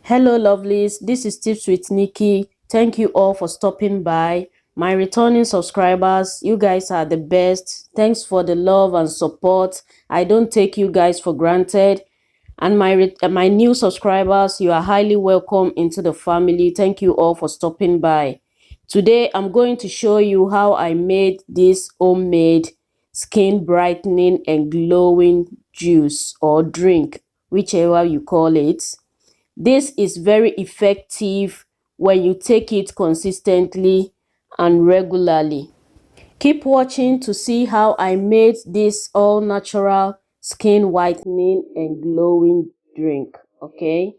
Hello lovelies, this is Tips with Nikki. Thank you all for stopping by. My returning subscribers, you guys are the best. Thanks for the love and support. I don't take you guys for granted. And my new subscribers, you are highly welcome into the family. Thank you all for stopping by. Today I'm going to show you how I made this homemade skin brightening and glowing juice or drink, whichever you call it. This is very effective when you take it consistently and regularly. Keep watching to see how I made this all-natural skin whitening and glowing drink, okay?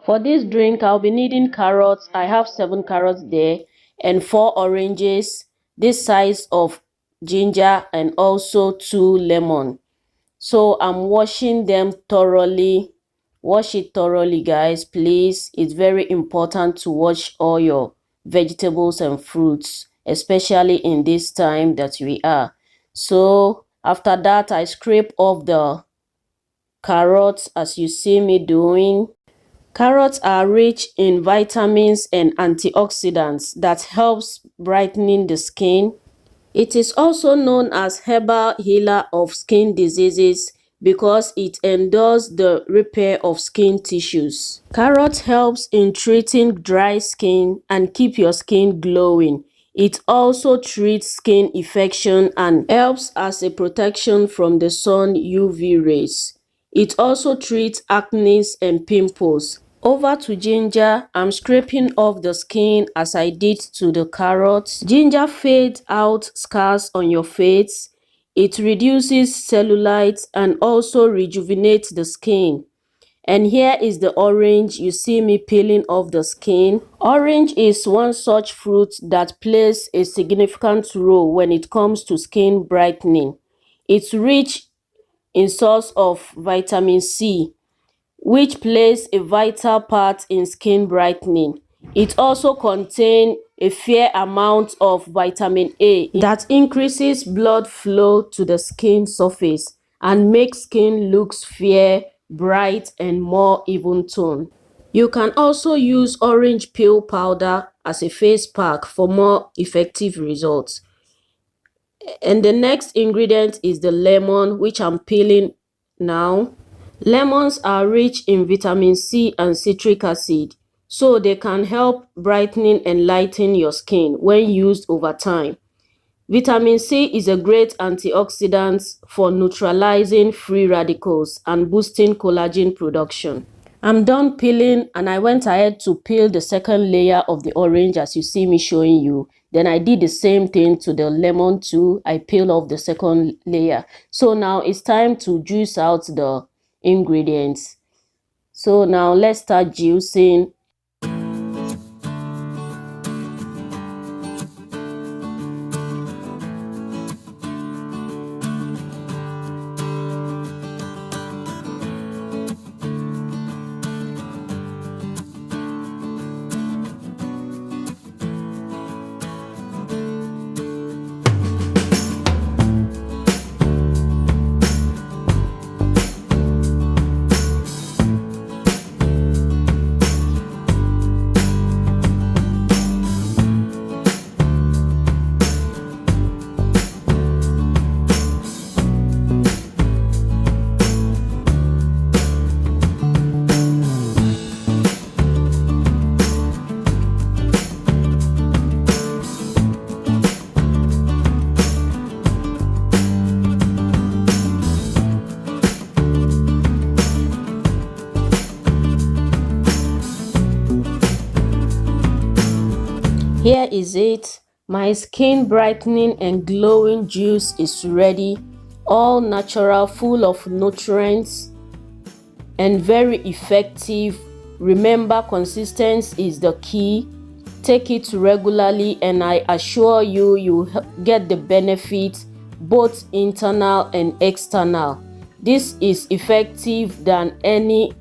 For this drink, I'll be needing carrots. I have 7 carrots there and 4 oranges, this size of ginger, and also 2 lemon. So I'm washing them thoroughly. Wash it thoroughly, guys, please. It's very important to wash all your vegetables and fruits, especially in this time that we are. So after that, I scrape off the carrots as you see me doing. Carrots are rich in vitamins and antioxidants that helps brightening the skin. It is also known as herbal healer of skin diseases because it endorses the repair of skin tissues. Carrot helps in treating dry skin and keep your skin glowing. It also treats skin infection and helps as a protection from the sun UV rays. It also treats acne and pimples. Over to ginger. I'm scraping off the skin as I did to the carrots. Ginger fades out scars on your face. It reduces cellulite and also rejuvenates the skin. And here is the orange. You see me peeling off the skin. Orange is one such fruit that plays a significant role when it comes to skin brightening. It's rich in source of vitamin C, which plays a vital part in skin brightening. It also contains a fair amount of vitamin A that increases blood flow to the skin surface and makes skin look fair, bright, and more even toned. You can also use orange peel powder as a face pack for more effective results. And the next ingredient is the lemon, which I'm peeling now. Lemons are rich in vitamin C and citric acid, so they can help brightening and lighten your skin when used over time. Vitamin C is a great antioxidant for neutralizing free radicals and boosting collagen production. I'm done peeling and I went ahead to peel the second layer of the orange as you see me showing you. Then I did the same thing to the lemon too. I peeled off the second layer. So now it's time to juice out the ingredients. So now let's start juicing. Here is it. My skin brightening and glowing juice is ready. All natural, full of nutrients and very effective. Remember, consistency is the key. Take it regularly and I assure you, you get the benefit, both internal and external. This is effective than any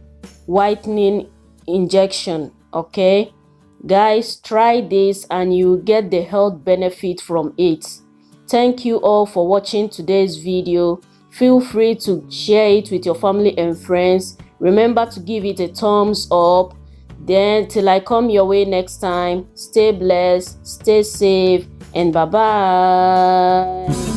whitening injection, okay? Guys, try this and you get the health benefit from it. Thank you all for watching today's video. Feel free to share it with your family and friends. Remember to give it a thumbs up. Then till I come your way next time, stay blessed, stay safe, and bye bye.